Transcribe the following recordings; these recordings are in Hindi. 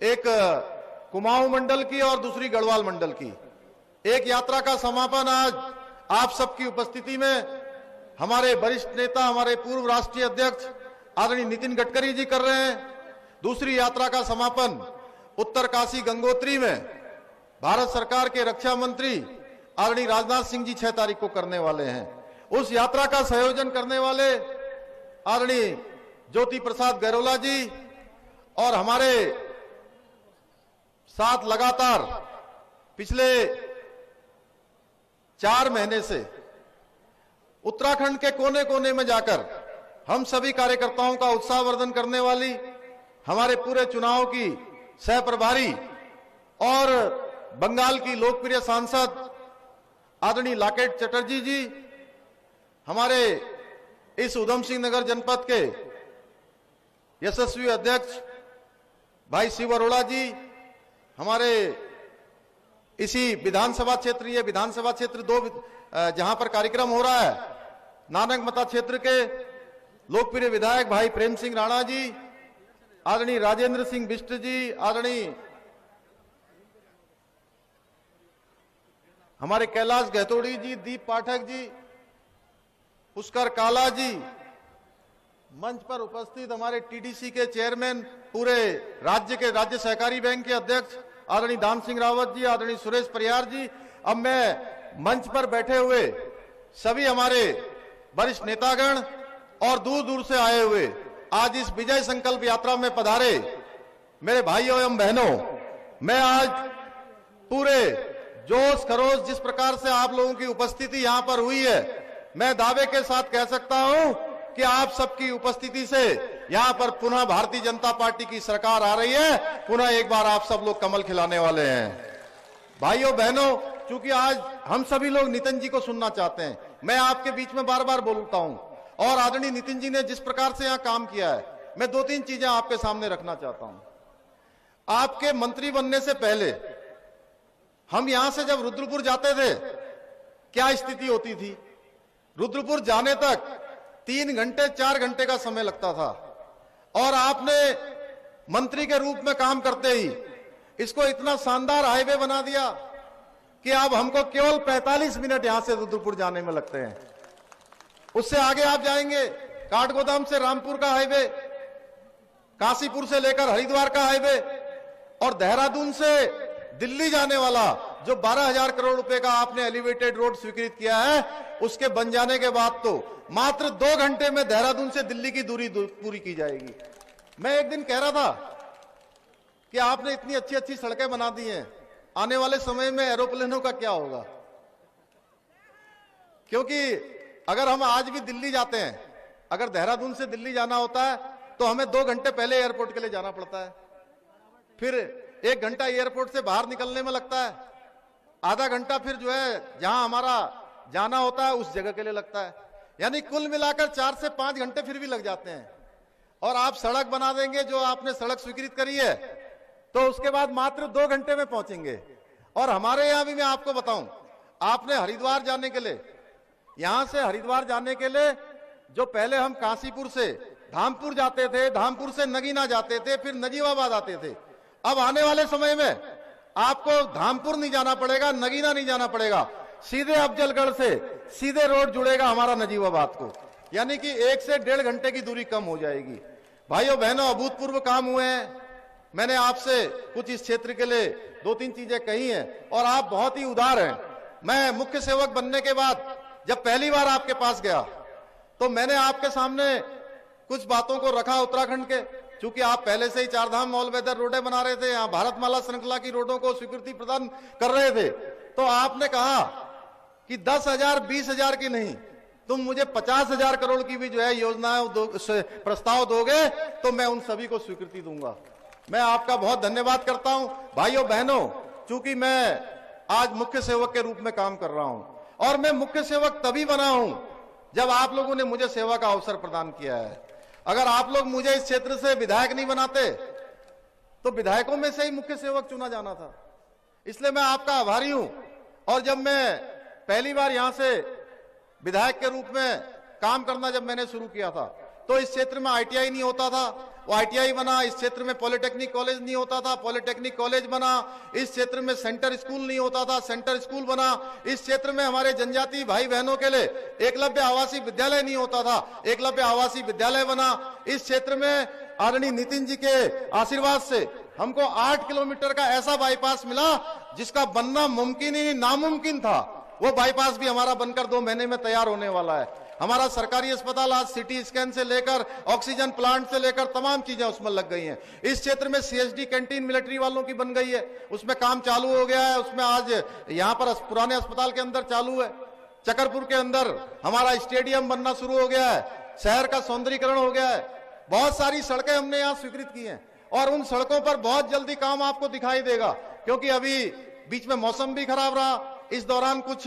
एक कुमाऊं मंडल की और दूसरी गढ़वाल मंडल की। एक यात्रा का समापन आज आप सबकी उपस्थिति में हमारे वरिष्ठ नेता, हमारे पूर्व राष्ट्रीय अध्यक्ष आदरणीय नितिन गडकरी जी कर रहे हैं। दूसरी यात्रा का समापन उत्तरकाशी गंगोत्री में भारत सरकार के रक्षा मंत्री आदरणीय राजनाथ सिंह जी 6 तारीख को करने वाले हैं। उस यात्रा का संयोजन करने वाले आदरणीय ज्योति प्रसाद गैरोला जी और हमारे साथ लगातार पिछले 4 महीने से उत्तराखंड के कोने कोने में जाकर हम सभी कार्यकर्ताओं का उत्साहवर्धन करने वाली हमारे पूरे चुनाव की सह प्रभारी और बंगाल की लोकप्रिय सांसद आदरणीय लाकेट चटर्जी जी, हमारे इस उधम सिंह नगर जनपद के यशस्वी अध्यक्ष भाई शिव अरोड़ा जी, हमारे इसी विधानसभा क्षेत्र, ये विधानसभा क्षेत्र 2 जहां पर कार्यक्रम हो रहा है, नानक मता क्षेत्र के लोकप्रिय विधायक भाई प्रेम सिंह राणा जी, आदरणीय राजेंद्र सिंह बिष्ट जी, आदरणीय हमारे कैलाश गहतोड़ी जी, दीप पाठक जी, पुष्कर काला जी, मंच पर उपस्थित हमारे टीडीसी के चेयरमैन, पूरे राज्य के राज्य सहकारी बैंक के अध्यक्ष आदरणीय दान सिंह रावत जी, आदरणीय सुरेश परिहार जी। अब मैं मंच पर बैठे हुए सभी हमारे वरिष्ठ नेतागण और दूर दूर से आए हुए आज इस विजय संकल्प यात्रा में पधारे मेरे भाइयों एवं बहनों, मैं आज पूरे जोश खरोश जिस प्रकार से आप लोगों की उपस्थिति यहां पर हुई है, मैं दावे के साथ कह सकता हूं कि आप सबकी उपस्थिति से यहां पर पुनः भारतीय जनता पार्टी की सरकार आ रही है। पुनः एक बार आप सब लोग कमल खिलाने वाले हैं। भाइयों बहनों, चूंकि आज हम सभी लोग नितिन जी को सुनना चाहते हैं, मैं आपके बीच में बार बार बोलता हूं और आदरणीय नितिन जी ने जिस प्रकार से यहां काम किया है, मैं 2-3 चीजें आपके सामने रखना चाहता हूं। आपके मंत्री बनने से पहले हम यहां से जब रुद्रपुर जाते थे, क्या स्थिति होती थी? रुद्रपुर जाने तक 3 घंटे 4 घंटे का समय लगता था और आपने मंत्री के रूप में काम करते ही इसको इतना शानदार हाईवे बना दिया कि अब हमको केवल 45 मिनट यहां से रुद्रपुर जाने में लगते हैं। उससे आगे आप जाएंगे, काठगोदाम से रामपुर का हाईवे, काशीपुर से लेकर हरिद्वार का हाईवे और देहरादून से दिल्ली जाने वाला जो 12,000 करोड़ रुपए का आपने एलिवेटेड रोड स्वीकृत किया है, उसके बन जाने के बाद तो मात्र 2 घंटे में देहरादून से दिल्ली की दूरी पूरी की जाएगी। मैं एक दिन कह रहा था कि आपने इतनी अच्छी अच्छी सड़कें बना दी हैं, आने वाले समय में एरोप्लेनों का क्या होगा? क्योंकि अगर हम आज भी दिल्ली जाते हैं, अगर देहरादून से दिल्ली जाना होता है तो हमें 2 घंटे पहले एयरपोर्ट के लिए जाना पड़ता है, फिर 1 घंटा एयरपोर्ट से बाहर निकलने में लगता है, आधा घंटा फिर जो है जहां हमारा जाना होता है उस जगह के लिए लगता है, यानी कुल मिलाकर 4 से 5 घंटे फिर भी लग जाते हैं। और आप सड़क बना देंगे, जो आपने सड़क स्वीकृत करी है, तो उसके बाद मात्र 2 घंटे में पहुंचेंगे। और हमारे यहां भी मैं आपको बताऊं, आपने हरिद्वार जाने के लिए, यहां से हरिद्वार जाने के लिए जो पहले हम काशीपुर से धामपुर जाते थे, धामपुर से नगीना जाते थे, फिर नजीबाबाद आते थे, अब आने वाले समय में आपको धामपुर नहीं जाना पड़ेगा, नगीना नहीं जाना पड़ेगा, सीधे अफजलगढ़ से सीधे रोड जुड़ेगा हमारा नजीबाबाद को, यानी कि 1 से 1.5 घंटे की दूरी कम हो जाएगी। भाइयों बहनों, अभूतपूर्व काम हुए हैं। मैंने आपसे कुछ इस क्षेत्र के लिए 2-3 चीजें कही हैं और आप बहुत ही उदार हैं। मैं मुख्य सेवक बनने के बाद जब पहली बार आपके पास गया तो मैंने आपके सामने कुछ बातों को रखा उत्तराखंड के, क्योंकि आप पहले से ही 4 धाम ऑल वेदर रोडें बना रहे थे, यहाँ भारतमाला श्रृंखला की रोडों को स्वीकृति प्रदान कर रहे थे, तो आपने कहा कि 10,000 20,000 की नहीं, तुम मुझे 50,000 करोड़ की भी जो है योजनाएं प्रस्ताव दोगे तो मैं उन सभी को स्वीकृति दूंगा। मैं आपका बहुत धन्यवाद करता हूं। भाइयों बहनों, चूंकि मैं आज मुख्य सेवक के रूप में काम कर रहा हूं और मैं मुख्य सेवक तभी बना हूं जब आप लोगों ने मुझे सेवा का अवसर प्रदान किया है। अगर आप लोग मुझे इस क्षेत्र से विधायक नहीं बनाते तो विधायकों में से ही मुख्य सेवक चुना जाना था, इसलिए मैं आपका आभारी हूं। और जब मैं पहली बार यहां से विधायक के रूप में काम करना जब मैंने शुरू किया था तो इस क्षेत्र में ITI नहीं होता था, वो ITI बना, इस क्षेत्र में पॉलिटेक्निक कॉलेज नहीं होता था, पॉलिटेक्निक कॉलेज बना, इस क्षेत्र में सेंटर स्कूल नहीं होता था, सेंटर स्कूल बना, इस क्षेत्र में हमारे जनजातीय भाई बहनों के लिए एकलव्य आवासीय विद्यालय नहीं होता था, एकलव्य आवासीय विद्यालय बना। इस क्षेत्र में आदरणीय नितिन जी के आशीर्वाद से हमको 8 किलोमीटर का ऐसा बाईपास मिला जिसका बनना मुमकिन ही नामुमकिन था। वो बाईपास भी हमारा बनकर 2 महीने में तैयार होने वाला है। हमारा सरकारी अस्पताल आज सिटी स्कैन से लेकर ऑक्सीजन प्लांट से लेकर तमाम चीजें उसमें लग गई हैं। इस क्षेत्र में CSD कैंटीन मिलिट्री वालों की बन गई है, उसमें काम चालू हो गया है। उसमें आज यहाँ पर पुराने अस्पताल के अंदर चालू है। चकरपुर के अंदर हमारा स्टेडियम बनना शुरू हो गया है, शहर का सौंदर्यीकरण हो गया है। बहुत सारी सड़कें हमने यहाँ स्वीकृत की हैं और उन सड़कों पर बहुत जल्दी काम आपको दिखाई देगा, क्योंकि अभी बीच में मौसम भी खराब रहा। इस दौरान कुछ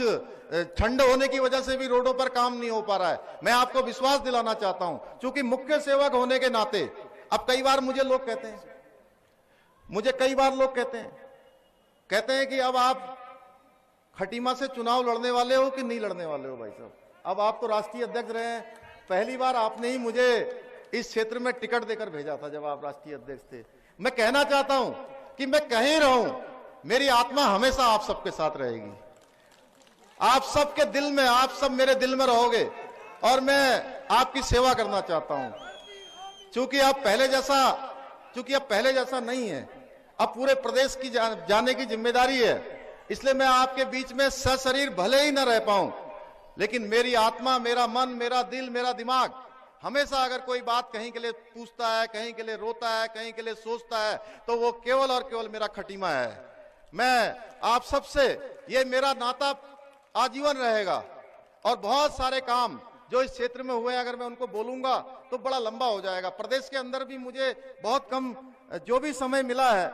ठंड होने की वजह से भी रोडों पर काम नहीं हो पा रहा है। मैं आपको विश्वास दिलाना चाहता हूं, क्योंकि मुख्य सेवक होने के नाते अब कई बार मुझे लोग कहते हैं कि अब आप खटीमा से चुनाव लड़ने वाले हो कि नहीं लड़ने वाले हो। भाई साहब, अब आप तो राष्ट्रीय अध्यक्ष रहे हैं, पहली बार आपने ही मुझे इस क्षेत्र में टिकट देकर भेजा था जब आप राष्ट्रीय अध्यक्ष थे। मैं कहना चाहता हूं कि मैं कहीं रहूं, मेरी आत्मा हमेशा आप सबके साथ रहेगी। आप सबके दिल में, आप सब मेरे दिल में रहोगे और मैं आपकी सेवा करना चाहता हूं। क्योंकि अब पहले जैसा नहीं है, अब पूरे प्रदेश की जाने की जिम्मेदारी है। इसलिए मैं आपके बीच में सशरीर भले ही न रह पाऊं, लेकिन मेरी आत्मा, मेरा मन, मेरा दिल, मेरा दिमाग हमेशा अगर कोई बात कहीं के लिए पूछता है, कहीं के लिए रोता है, कहीं के लिए सोचता है, तो वो केवल और केवल मेरा खटीमा है। मैं आप सबसे, ये मेरा नाता आजीवन रहेगा और बहुत सारे काम जो इस क्षेत्र में हुए, अगर मैं उनको बोलूंगा तो बड़ा लंबा हो जाएगा। प्रदेश के अंदर भी मुझे बहुत कम जो भी समय मिला है,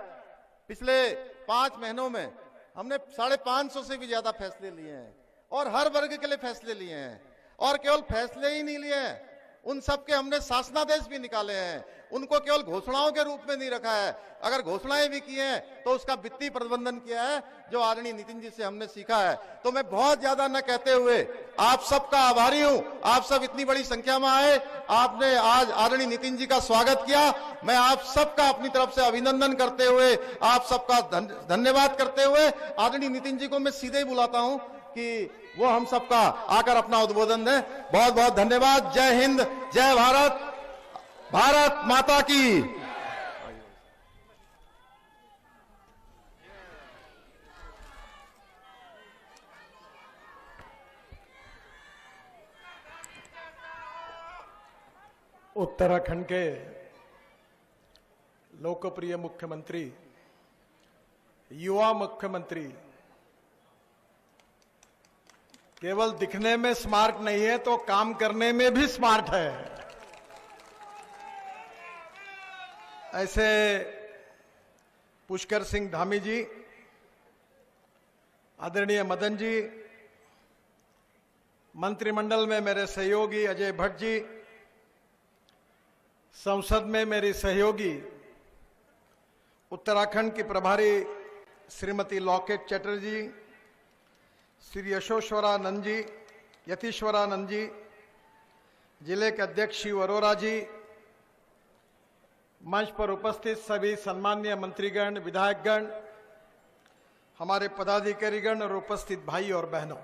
पिछले 5 महीनों में हमने 550 से भी ज्यादा फैसले लिए हैं और हर वर्ग के लिए फैसले लिए हैं। और केवल फैसले ही नहीं लिए हैं, उन सब के हमने शासनादेश भी निकाले हैं। उनको केवल घोषणाओं के रूप में नहीं रखा है, अगर घोषणाएं भी की हैं तो उसका वित्तीय प्रबंधन किया है, जो आदरणीय नितिन जी से हमने सीखा है। तो मैं बहुत ज्यादा न कहते हुए आप सबका आभारी हूं। आप सब इतनी बड़ी संख्या में आए, आपने आज आदरणीय नितिन जी का स्वागत किया। मैं आप सबका अपनी तरफ से अभिनंदन करते हुए, आप सबका धन्यवाद करते हुए आदरणीय नितिन जी को मैं सीधे ही बुलाता हूं कि वो हम सबका आकर अपना उद्बोधन दें। बहुत बहुत धन्यवाद। जय हिंद, जय भारत, भारत माता की। उत्तराखंड के लोकप्रिय मुख्यमंत्री, युवा मुख्यमंत्री, केवल दिखने में स्मार्ट नहीं है तो काम करने में भी स्मार्ट है। ऐसे पुष्कर सिंह धामी जी, आदरणीय मदन जी, मंत्रिमंडल में मेरे सहयोगी अजय भट्ट जी, संसद में मेरी सहयोगी उत्तराखंड की प्रभारी श्रीमती लॉकेट चटर्जी, श्री यशोश्वरानंद जी, यतीश्वरानंद जी, जिले के अध्यक्ष शिव अरोरा जी, मंच पर उपस्थित सभी सम्माननीय मंत्रीगण, विधायकगण, हमारे पदाधिकारीगण और उपस्थित भाई और बहनों,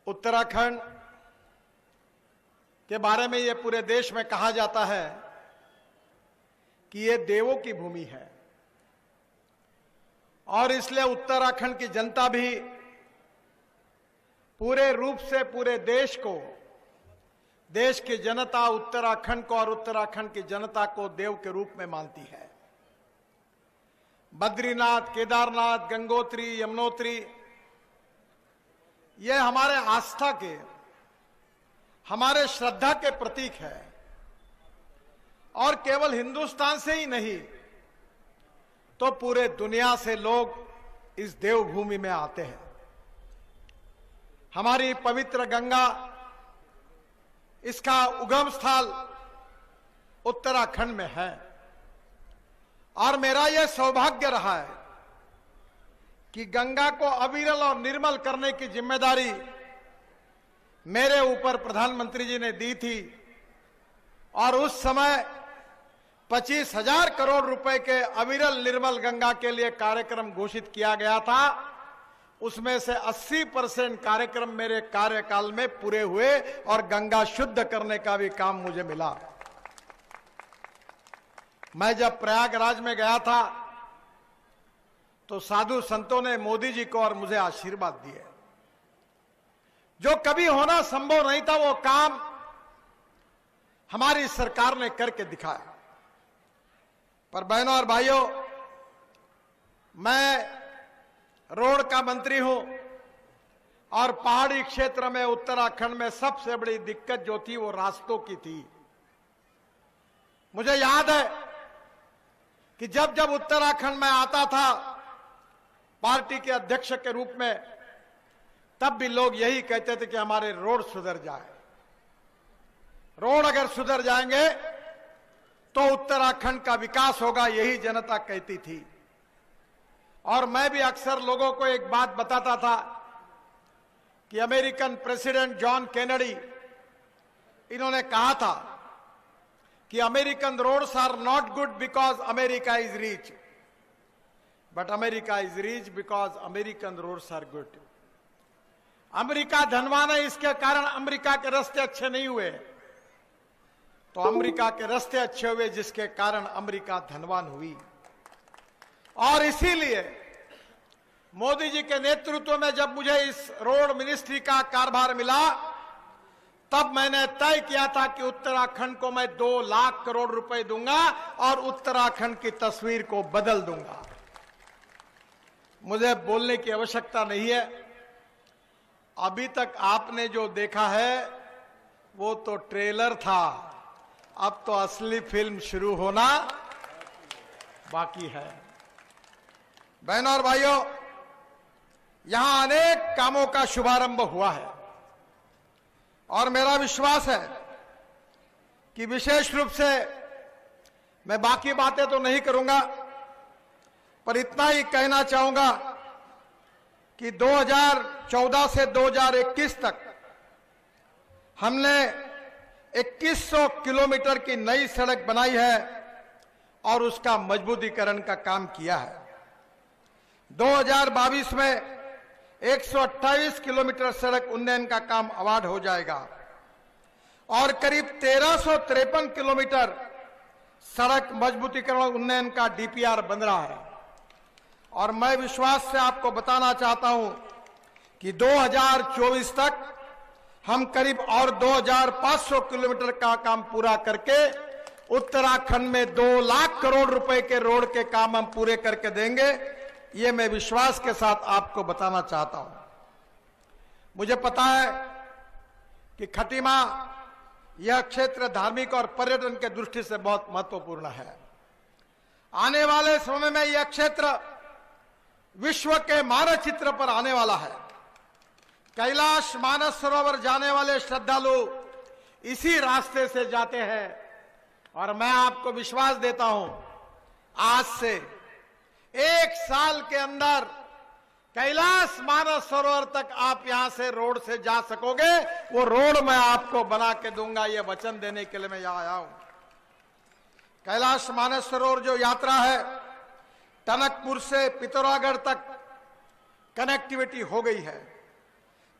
उत्तराखंड के बारे में ये पूरे देश में कहा जाता है कि ये देवों की भूमि है और इसलिए उत्तराखंड की जनता भी पूरे रूप से पूरे देश को, देश की जनता उत्तराखंड को और उत्तराखंड की जनता को देव के रूप में मानती है। बद्रीनाथ, केदारनाथ, गंगोत्री, यमुनोत्री, ये हमारे आस्था के, हमारे श्रद्धा के प्रतीक है और केवल हिंदुस्तान से ही नहीं तो पूरे दुनिया से लोग इस देवभूमि में आते हैं। हमारी पवित्र गंगा, इसका उगम स्थल उत्तराखंड में है और मेरा यह सौभाग्य रहा है कि गंगा को अविरल और निर्मल करने की जिम्मेदारी मेरे ऊपर प्रधानमंत्री जी ने दी थी और उस समय 25,000 करोड़ रुपए के अविरल निर्मल गंगा के लिए कार्यक्रम घोषित किया गया था। उसमें से 80% कार्यक्रम मेरे कार्यकाल में पूरे हुए और गंगा शुद्ध करने का भी काम मुझे मिला। मैं जब प्रयागराज में गया था तो साधु संतों ने मोदी जी को और मुझे आशीर्वाद दिए। जो कभी होना संभव नहीं था वो काम हमारी सरकार ने करके दिखाया। पर बहनों और भाइयों, मैं रोड का मंत्री हूं और पहाड़ी क्षेत्र में उत्तराखंड में सबसे बड़ी दिक्कत जो थी वो रास्तों की थी। मुझे याद है कि जब जब उत्तराखंड में आता था पार्टी के अध्यक्ष के रूप में, तब भी लोग यही कहते थे कि हमारे रोड सुधर जाए। रोड अगर सुधर जाएंगे तो उत्तराखंड का विकास होगा, यही जनता कहती थी। और मैं भी अक्सर लोगों को एक बात बताता था कि अमेरिकन प्रेसिडेंट जॉन केनेडी, इन्होंने कहा था कि American roads are not good because America is rich, but America is rich because American roads are good. America धनवान है, इसके कारण अमेरिका के रास्ते अच्छे नहीं हुए, तो अमेरिका के रास्ते अच्छे हुए जिसके कारण अमेरिका धनवान हुई। और इसीलिए मोदी जी के नेतृत्व में जब मुझे इस रोड मिनिस्ट्री का कारभार मिला, तब मैंने तय किया था कि उत्तराखंड को मैं 2 लाख करोड़ रुपए दूंगा और उत्तराखंड की तस्वीर को बदल दूंगा। मुझे बोलने की आवश्यकता नहीं है। अभी तक आपने जो देखा है वो तो ट्रेलर था, अब तो असली फिल्म शुरू होना बाकी है। बहनों और भाइयों, यहां अनेक कामों का शुभारंभ हुआ है और मेरा विश्वास है कि विशेष रूप से मैं बाकी बातें तो नहीं करूंगा, पर इतना ही कहना चाहूंगा कि 2014 से 2021 तक हमने 2100 किलोमीटर की नई सड़क बनाई है और उसका मजबूतीकरण का काम किया है। 2022 में 128 किलोमीटर सड़क उन्नयन का काम अवार्ड हो जाएगा और करीब 1353 किलोमीटर सड़क मजबूतीकरण उन्नयन का डीपीआर बन रहा है। और मैं विश्वास से आपको बताना चाहता हूं कि 2024 तक हम करीब और 2500 किलोमीटर का काम पूरा करके उत्तराखंड में 2 लाख करोड़ रुपए के रोड के काम हम पूरे करके देंगे। ये मैं विश्वास के साथ आपको बताना चाहता हूं। मुझे पता है कि खटीमा यह क्षेत्र धार्मिक और पर्यटन के दृष्टि से बहुत महत्वपूर्ण है। आने वाले समय में यह क्षेत्र विश्व के मानचित्र पर आने वाला है। कैलाश मानस सरोवर जाने वाले श्रद्धालु इसी रास्ते से जाते हैं और मैं आपको विश्वास देता हूं, आज से 1 साल के अंदर कैलाश मानस सरोवर तक आप यहां से रोड से जा सकोगे। वो रोड मैं आपको बना के दूंगा, ये वचन देने के लिए मैं यहां आया हूं। कैलाश मानस सरोवर जो यात्रा है, टनकपुर से पिथौरागढ़ तक कनेक्टिविटी हो गई है।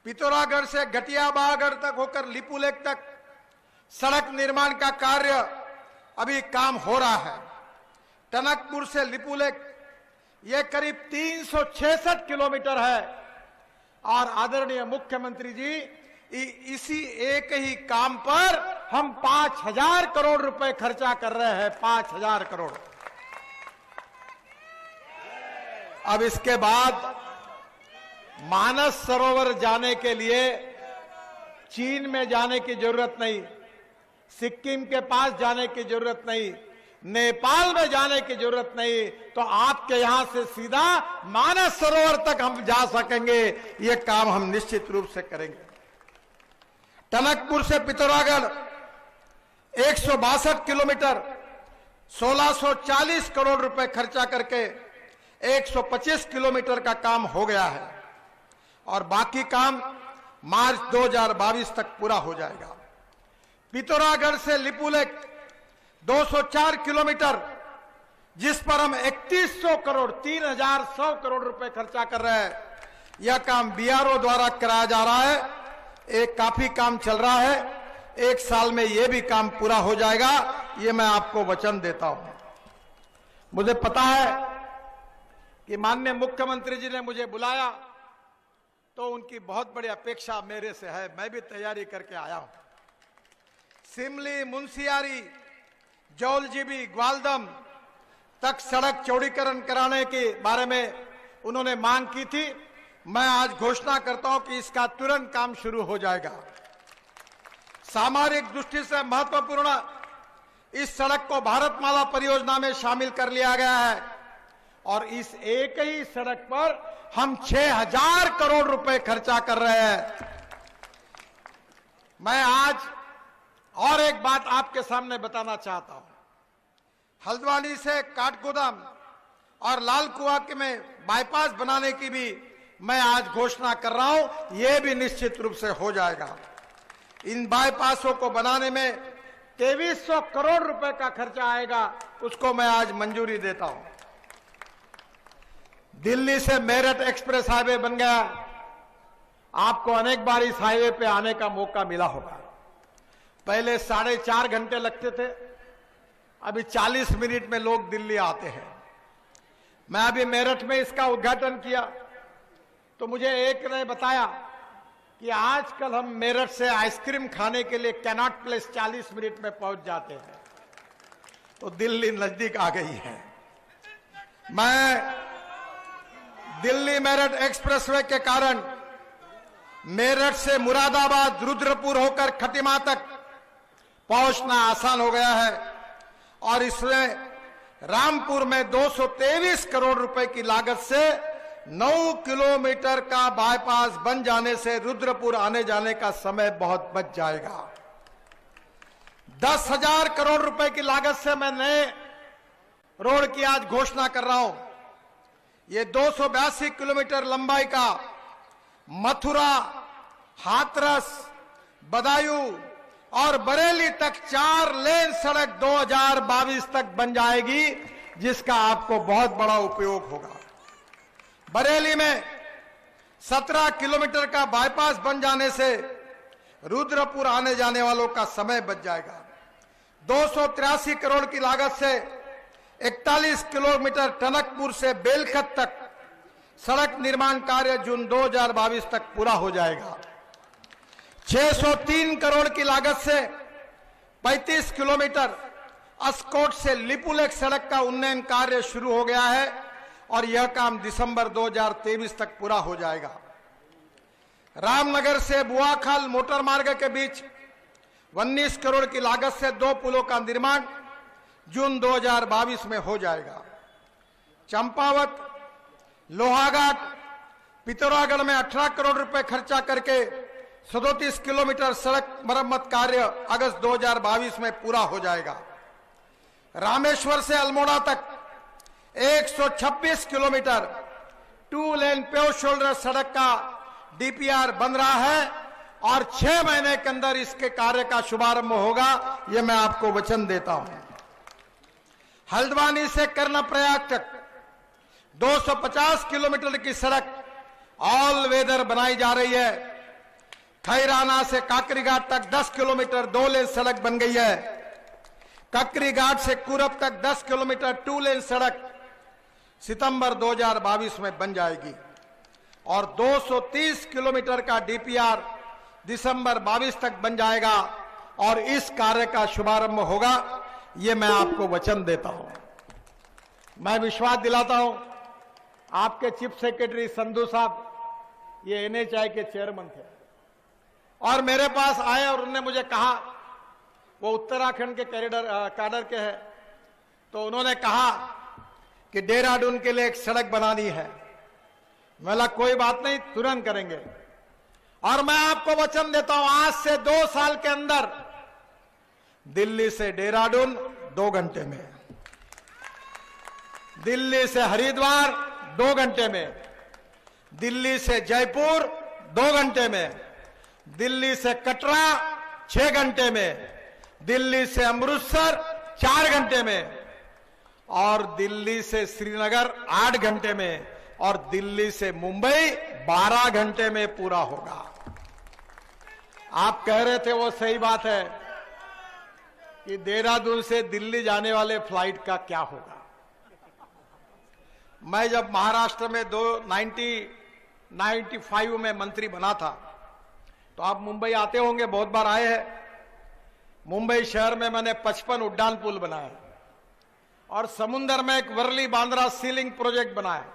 पिथौरागढ़ से गटियाबागढ़ तक होकर लिपुलेख तक सड़क निर्माण का कार्य अभी काम हो रहा है। टनकपुर से लिपुलेख ये करीब 366 किलोमीटर है और आदरणीय मुख्यमंत्री जी इसी एक ही काम पर हम 5000 करोड़ रुपए खर्चा कर रहे हैं। 5000 करोड़। अब इसके बाद मानस सरोवर जाने के लिए चीन में जाने की जरूरत नहीं, सिक्किम के पास जाने की जरूरत नहीं, नेपाल में जाने की जरूरत नहीं, तो आपके यहां से सीधा मानस सरोवर तक हम जा सकेंगे। ये काम हम निश्चित रूप से करेंगे। टनकपुर से पिथौरागढ़ 162 किलोमीटर 1640 करोड़ रुपए खर्चा करके 125 किलोमीटर का काम हो गया है और बाकी काम मार्च 2022 तक पूरा हो जाएगा। पिथौरागढ़ से लिपुलेख 204 किलोमीटर, जिस पर हम 3100 करोड़ 3100 करोड़ रुपए खर्चा कर रहे हैं, यह काम बीआरओ द्वारा कराया जा रहा है। एक काफी काम चल रहा है, 1 साल में यह भी काम पूरा हो जाएगा, ये मैं आपको वचन देता हूं। मुझे पता है कि माननीय मुख्यमंत्री जी ने मुझे बुलाया तो उनकी बहुत बड़ी अपेक्षा मेरे से है, मैं भी तैयारी करके आया हूं। सिमली, मुंशियारी, जौलजीबी, ग्वालदम तक सड़क चौड़ीकरण कराने के बारे में उन्होंने मांग की थी। मैं आज घोषणा करता हूं कि इसका तुरंत काम शुरू हो जाएगा। सामरिक दृष्टि से महत्वपूर्ण इस सड़क को भारतमाला परियोजना में शामिल कर लिया गया है और इस एक ही सड़क पर हम 6000 करोड़ रुपए खर्चा कर रहे हैं। मैं आज और एक बात आपके सामने बताना चाहता हूं। हल्द्वानी से काठगोदाम और लाल कुआं में बाईपास बनाने की भी मैं आज घोषणा कर रहा हूं, यह भी निश्चित रूप से हो जाएगा। इन बाईपासों को बनाने में 2300 करोड़ रुपए का खर्चा आएगा, उसको मैं आज मंजूरी देता हूं। दिल्ली से मेरठ एक्सप्रेस हाईवे बन गया। आपको अनेक बार इस हाईवे पे आने का मौका मिला होगा। पहले 4.5 घंटे लगते थे, अभी 40 मिनट में लोग दिल्ली आते हैं। मैं अभी मेरठ में इसका उद्घाटन किया तो मुझे एक ने बताया कि आजकल हम मेरठ से आइसक्रीम खाने के लिए कैनॉट प्लेस 40 मिनट में पहुंच जाते हैं, तो दिल्ली नजदीक आ गई है। मैं दिल्ली मेरठ एक्सप्रेसवे के कारण मेरठ से मुरादाबाद, रुद्रपुर होकर खटीमा तक पहुंचना आसान हो गया है और इसमें रामपुर में 223 करोड़ रुपए की लागत से 9 किलोमीटर का बाईपास बन जाने से रुद्रपुर आने जाने का समय बहुत बच जाएगा। 10,000 करोड़ रुपए की लागत से मैं नए रोड की आज घोषणा कर रहा हूं। ये 282 किलोमीटर लंबाई का मथुरा, हाथरस, बदायूं और बरेली तक 4 लेन सड़क 2022 तक बन जाएगी, जिसका आपको बहुत बड़ा उपयोग होगा। बरेली में 17 किलोमीटर का बाईपास बन जाने से रुद्रपुर आने जाने वालों का समय बच जाएगा। 283 करोड़ की लागत से 41 किलोमीटर टनकपुर से बेलखत तक सड़क निर्माण कार्य जून 2022 तक पूरा हो जाएगा। 603 करोड़ की लागत से 35 किलोमीटर अस्कोट से लिपुलेख सड़क का उन्नयन कार्य शुरू हो गया है और यह काम दिसंबर 2023 तक पूरा हो जाएगा। रामनगर से बुआखाल मोटर मार्ग के बीच 19 करोड़ की लागत से 2 पुलों का निर्माण जून 2022 में हो जाएगा। चंपावत, लोहाघाट, पिथौरागढ़ में 18 करोड़ रुपए खर्चा करके 37 किलोमीटर सड़क मरम्मत कार्य अगस्त 2022 में पूरा हो जाएगा। रामेश्वर से अल्मोड़ा तक 126 किलोमीटर 2 लेन पेव शोल्डर सड़क का डीपीआर बन रहा है और 6 महीने के अंदर इसके कार्य का शुभारंभ होगा, यह मैं आपको वचन देता हूं। हल्द्वानी से कर्णप्रयाग तक 250 किलोमीटर की सड़क ऑल वेदर बनाई जा रही है। खैराना से काकरी घाट तक 10 किलोमीटर 2 लेन सड़क बन गई है। ककरी घाट से कुरब तक 10 किलोमीटर 2 लेन सड़क सितंबर 2022 में बन जाएगी और 230 किलोमीटर का डीपीआर दिसंबर 22 तक बन जाएगा और इस कार्य का शुभारंभ होगा, ये मैं आपको वचन देता हूं। मैं विश्वास दिलाता हूं, आपके चीफ सेक्रेटरी संधू साहब ये एनएचआई के चेयरमैन थे और मेरे पास आए और उन्होंने मुझे कहा, वो उत्तराखंड के कैडर के हैं, तो उन्होंने कहा कि देहरादून के लिए एक सड़क बनानी है। मैं बोला कोई बात नहीं, तुरंत करेंगे। और मैं आपको वचन देता हूं, आज से 2 साल के अंदर दिल्ली से देहरादून 2 घंटे में, दिल्ली से हरिद्वार 2 घंटे में, दिल्ली से जयपुर 2 घंटे में, दिल्ली से कटरा 6 घंटे में, दिल्ली से अमृतसर 4 घंटे में, और दिल्ली से श्रीनगर 8 घंटे में, और दिल्ली से मुंबई 12 घंटे में पूरा होगा। आप कह रहे थे वो सही बात है कि देहरादून से दिल्ली जाने वाले फ्लाइट का क्या होगा। मैं जब महाराष्ट्र में 1995 में मंत्री बना था, तो आप मुंबई आते होंगे, बहुत बार आए हैं। मुंबई शहर में मैंने 55 उड्डान पुल बनाए, और समुद्र में एक वर्ली बांद्रा सीलिंग प्रोजेक्ट बनाया,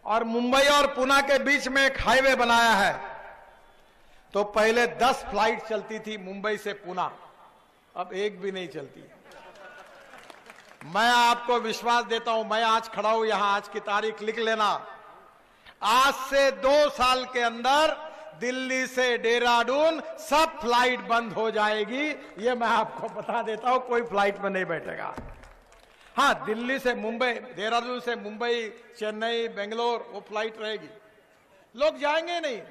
और मुंबई और पुणे के बीच में एक हाईवे बनाया है। तो पहले 10 फ्लाइट चलती थी मुंबई से पुणे, अब एक भी नहीं चलती। मैं आपको विश्वास देता हूं, मैं आज खड़ा हूं यहां, आज की तारीख लिख लेना, आज से 2 साल के अंदर दिल्ली से देहरादून सब फ्लाइट बंद हो जाएगी। ये मैं आपको बता देता हूं, कोई फ्लाइट में नहीं बैठेगा। हाँ, दिल्ली से मुंबई, देहरादून से मुंबई, चेन्नई, बेंगलोर, वो फ्लाइट रहेगी। लोग जाएंगे नहीं,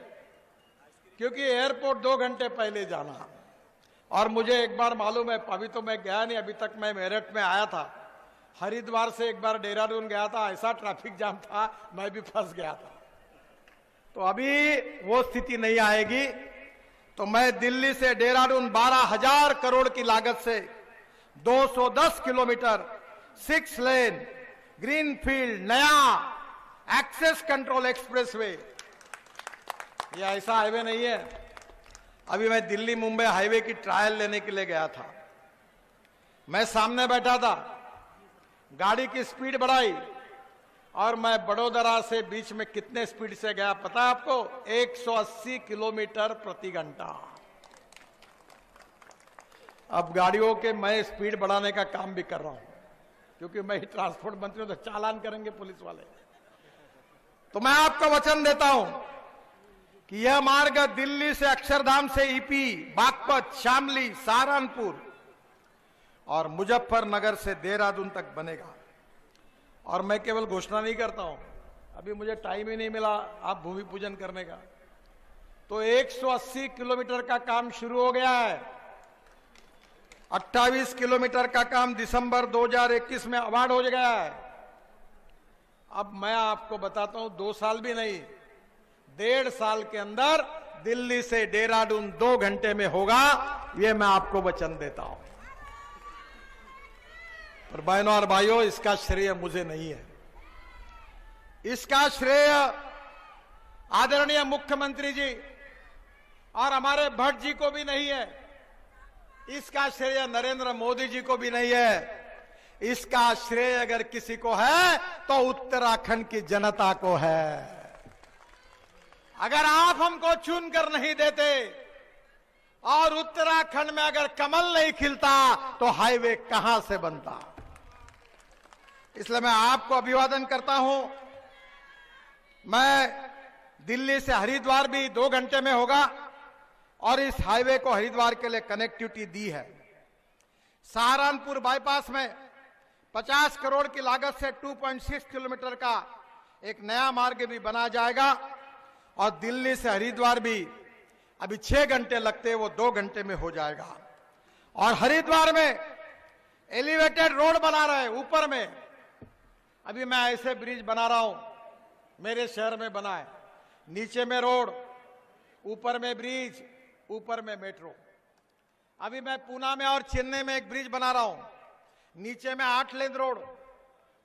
क्योंकि एयरपोर्ट 2 घंटे पहले जाना। और मुझे एक बार मालूम है, अभी तो मैं गया नहीं, अभी तक मैं मेरठ में आया था, हरिद्वार से एक बार देहरादून गया था, ऐसा ट्रैफिक जाम था, मैं भी फंस गया था। तो अभी वो स्थिति नहीं आएगी। तो मैं दिल्ली से देहरादून 12,000 करोड़ की लागत से 210 किलोमीटर 6 लेन ग्रीनफील्ड नया एक्सेस कंट्रोल एक्सप्रेसवे, ये ऐसा हाईवे नहीं है। अभी मैं दिल्ली मुंबई हाईवे की ट्रायल लेने के लिए गया था, मैं सामने बैठा था, गाड़ी की स्पीड बढ़ाई, और मैं बड़ोदरा से बीच में कितने स्पीड से गया पता है आपको? 180 किलोमीटर प्रति घंटा। अब गाड़ियों के मैं स्पीड बढ़ाने का काम भी कर रहा हूं, क्योंकि मैं ही ट्रांसपोर्ट मंत्री हूं, तो चालान करेंगे पुलिस वाले। तो मैं आपको वचन देता हूं कि यह मार्ग दिल्ली से अक्षरधाम से ईपी, बागपत, शामली, सहारनपुर और मुजफ्फरनगर से देहरादून तक बनेगा। और मैं केवल घोषणा नहीं करता हूं, अभी मुझे टाइम ही नहीं मिला आप भूमि पूजन करने का। तो 180 किलोमीटर का काम शुरू हो गया है, 28 किलोमीटर का काम दिसंबर 2021 में अवार्ड हो गया है। अब मैं आपको बताता हूं, 2 साल भी नहीं, 1.5 साल के अंदर दिल्ली से देहरादून 2 घंटे में होगा, यह मैं आपको वचन देता हूं। और बहनों और भाइयों, इसका श्रेय मुझे नहीं है, इसका श्रेय आदरणीय मुख्यमंत्री जी और हमारे भट्ट जी को भी नहीं है, इसका श्रेय नरेंद्र मोदी जी को भी नहीं है। इसका श्रेय अगर किसी को है तो उत्तराखंड की जनता को है। अगर आप हमको चुनकर नहीं देते और उत्तराखंड में अगर कमल नहीं खिलता तो हाईवे कहां से बनता। इसलिए मैं आपको अभिवादन करता हूं। मैं दिल्ली से हरिद्वार भी 2 घंटे में होगा, और इस हाईवे को हरिद्वार के लिए कनेक्टिविटी दी है। सहारनपुर बाईपास में 50 करोड़ की लागत से 2.6 किलोमीटर का एक नया मार्ग भी बना जाएगा, और दिल्ली से हरिद्वार भी अभी 6 घंटे लगते, वो 2 घंटे में हो जाएगा। और हरिद्वार में एलिवेटेड रोड बना रहे ऊपर में, अभी मैं ऐसे ब्रिज बना रहा हूं, मेरे शहर में बना है, नीचे में रोड, ऊपर में ब्रिज, ऊपर में मेट्रो। अभी मैं पूना में और चेन्नई में एक ब्रिज बना रहा हूं, नीचे में 8 लेन रोड,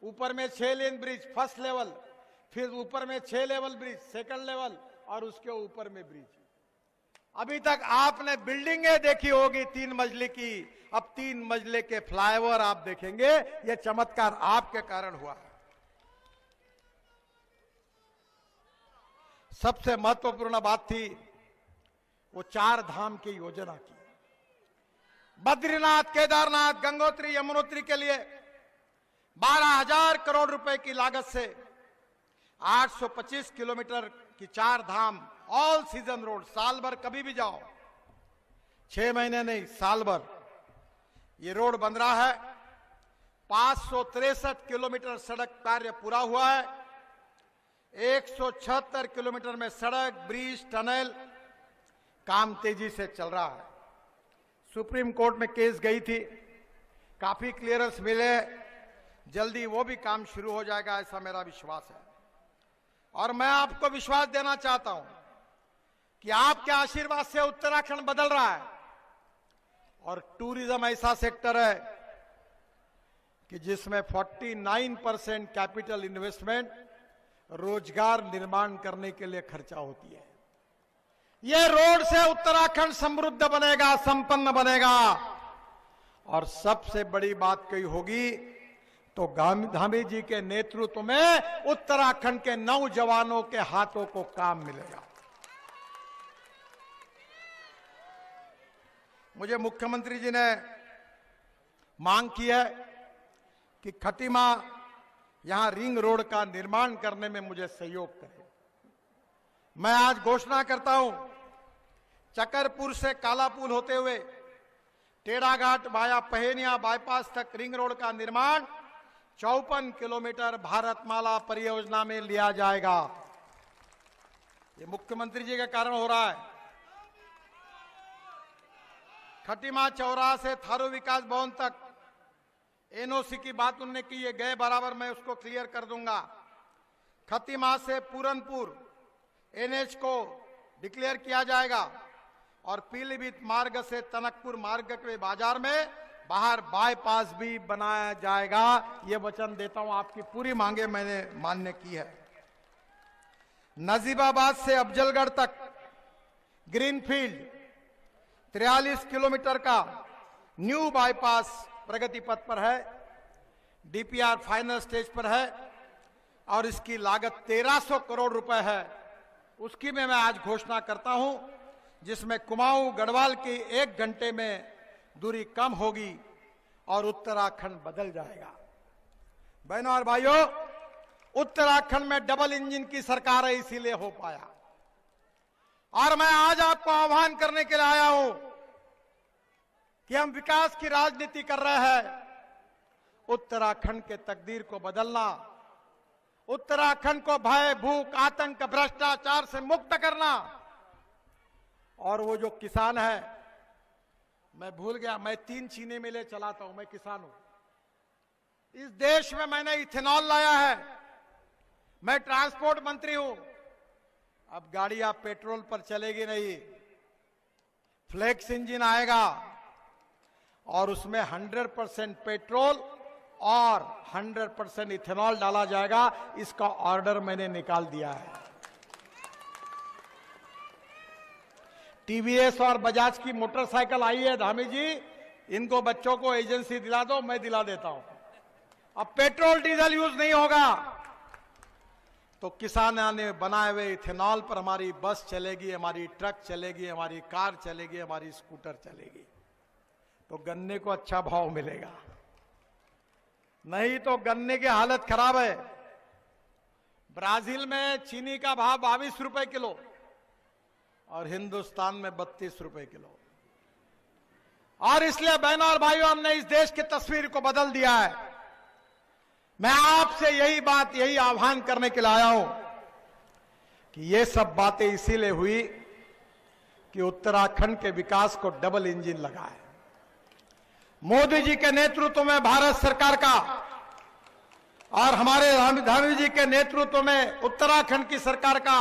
ऊपर में 6 लेन ब्रिज फर्स्ट लेवल, फिर ऊपर में 6 लेवल ब्रिज सेकंड लेवल, और उसके ऊपर में ब्रिज। अभी तक आपने बिल्डिंगें देखी होगी 3 मंजिले की, अब 3 मंजिले के फ्लाईओवर आप देखेंगे। यह चमत्कार आपके कारण हुआ है। सबसे महत्वपूर्ण बात थी वो 4 धाम की योजना की। बद्रीनाथ, केदारनाथ, गंगोत्री, यमुनोत्री के लिए 12,000 करोड़ रुपए की लागत से 825 किलोमीटर की 4 धाम ऑल सीजन रोड, साल भर कभी भी जाओ, 6 महीने नहीं, साल भर ये रोड बन रहा है। 563 किलोमीटर सड़क कार्य पूरा हुआ है। 176 किलोमीटर में सड़क, ब्रिज, टनल काम तेजी से चल रहा है। सुप्रीम कोर्ट में केस गई थी, काफी क्लियरेंस मिले, जल्दी वो भी काम शुरू हो जाएगा, ऐसा मेरा विश्वास है। और मैं आपको विश्वास देना चाहता हूं कि आपके आशीर्वाद से उत्तराखंड बदल रहा है और टूरिज्म ऐसा सेक्टर है कि जिसमें 49% कैपिटल इन्वेस्टमेंट रोजगार निर्माण करने के लिए खर्चा होती है। ये रोड से उत्तराखंड समृद्ध बनेगा, संपन्न बनेगा। और सबसे बड़ी बात कही होगी तो गांधी जी के नेतृत्व में उत्तराखंड के नौजवानों के हाथों को काम मिलेगा। मुझे मुख्यमंत्री जी ने मांग की है कि खटीमा यहां रिंग रोड का निर्माण करने में मुझे सहयोग करें। मैं आज घोषणा करता हूं, चकरपुर से कालापुल होते हुए टेढ़ाघाट वाया पहेनिया बाईपास तक रिंग रोड का निर्माण 54 किलोमीटर भारतमाला परियोजना में लिया जाएगा। ये मुख्यमंत्री जी के कारण हो रहा है। खटीमा चौराहा से थारू विकास भवन तक एनओसी की बात उन्होंने की, ये गए बराबर, मैं उसको क्लियर कर दूंगा। खटीमा से पूरनपुर एनएच को डिक्लेयर किया जाएगा और पीलीभीत मार्ग से टनकपुर मार्ग के बाजार में बाहर बाईपास भी बनाया जाएगा। ये वचन देता हूं, आपकी पूरी मांगे मैंने मान्य की है। नजीबाबाद से अफजलगढ़ तक ग्रीनफील्ड 43 किलोमीटर का न्यू बाईपास प्रगति पथ पर है, डीपीआर फाइनल स्टेज पर है और इसकी लागत 1300 करोड़ रुपए है। उसकी मैं आज घोषणा करता हूं, जिसमें कुमाऊं गढ़वाल की 1 घंटे में दूरी कम होगी और उत्तराखंड बदल जाएगा। बहनों और भाइयों, उत्तराखंड में डबल इंजन की सरकार है, इसीलिए हो पाया। और मैं आज आपको आह्वान करने के लिए आया हूं कि हम विकास की राजनीति कर रहे हैं। उत्तराखंड के तकदीर को बदलना, उत्तराखंड को भय, भूख, आतंक, भ्रष्टाचार से मुक्त करना। और वो जो किसान है, मैं भूल गया, मैं 3 चीनी मिलें चलाता हूं, मैं किसान हूं। इस देश में मैंने इथेनॉल लाया है, मैं ट्रांसपोर्ट मंत्री हूं। अब गाड़ी आप पेट्रोल पर चलेगी नहीं, फ्लेक्स इंजन आएगा और उसमें 100% पेट्रोल और 100% इथेनॉल डाला जाएगा। इसका ऑर्डर मैंने निकाल दिया है। टीवीएस और बजाज की मोटरसाइकिल आई है, धामी जी, इनको बच्चों को एजेंसी दिला दो, मैं दिला देता हूं। अब पेट्रोल डीजल यूज नहीं होगा, तो किसानों ने बनाए हुए इथेनॉल पर हमारी बस चलेगी, हमारी ट्रक चलेगी, हमारी कार चलेगी, हमारी स्कूटर चलेगी। तो गन्ने को अच्छा भाव मिलेगा, नहीं तो गन्ने की हालत खराब है। ब्राजील में चीनी का भाव 22 रुपए किलो और हिंदुस्तान में 32 रुपए किलो। और इसलिए बहनों और भाइयों, हमने इस देश की तस्वीर को बदल दिया है। मैं आपसे यही आह्वान करने के लिए आया हूं कि ये सब बातें इसीलिए हुई कि उत्तराखंड के विकास को डबल इंजन लगा है। मोदी जी के नेतृत्व में भारत सरकार का और हमारे गांधी जी के नेतृत्व में उत्तराखंड की सरकार का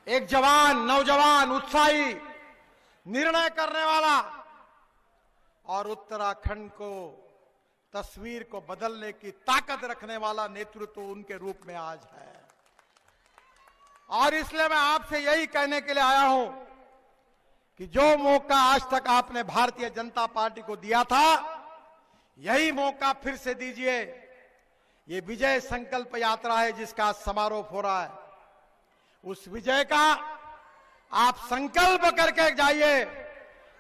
एक जवान, नौजवान, उत्साही, निर्णय करने वाला और उत्तराखंड को तस्वीर को बदलने की ताकत रखने वाला नेतृत्व उनके रूप में आज है। और इसलिए मैं आपसे यही कहने के लिए आया हूं कि जो मौका आज तक आपने भारतीय जनता पार्टी को दिया था, यही मौका फिर से दीजिए। ये विजय संकल्प यात्रा है जिसका समारोह हो रहा है। उस विजय का आप संकल्प करके जाइए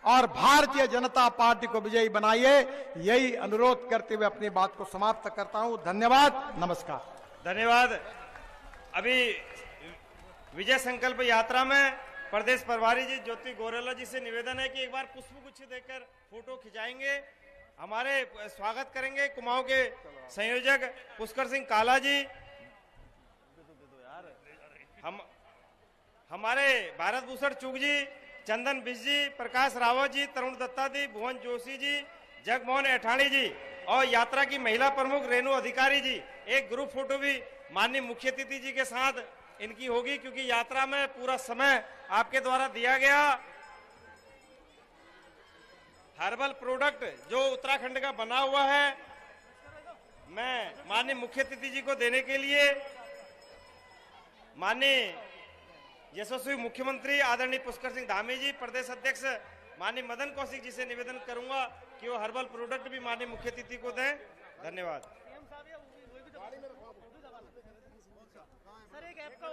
और भारतीय जनता पार्टी को विजयी बनाइए। यही अनुरोध करते हुए अपनी बात को समाप्त करता हूं। धन्यवाद, नमस्कार। धन्यवाद। अभी विजय संकल्प यात्रा में प्रदेश प्रभारी जी ज्योति गोरेला जी से निवेदन है कि एक बार पुष्पगुच्छ देकर फोटो खिंचाएंगे। हमारे स्वागत करेंगे कुमाऊं के संयोजक पुष्कर सिंह काला जी। हमारे भारत भूषण चूग जी चंदन बिश जी, प्रकाश रावत जी, तरुण दत्ता जी, भुवन जोशी जी, जगमोहन ऐठानी जी और यात्रा की महिला प्रमुख रेणु अधिकारी जी। एक ग्रुप फोटो भी माननीय मुख्य अतिथि जी के साथ इनकी होगी, क्योंकि यात्रा में पूरा समय आपके द्वारा दिया गया। हर्बल प्रोडक्ट जो उत्तराखंड का बना हुआ है, मैं माननीय मुख्य अतिथि जी को देने के लिए माननीय यशस्वी मुख्यमंत्री आदरणीय पुष्कर सिंह धामी जी, प्रदेश अध्यक्ष माननीय मदन कौशिक जी से निवेदन करूंगा कि वो हर्बल प्रोडक्ट भी माननीय मुख्य अतिथि को दें। धन्यवाद। सर एक ऐप का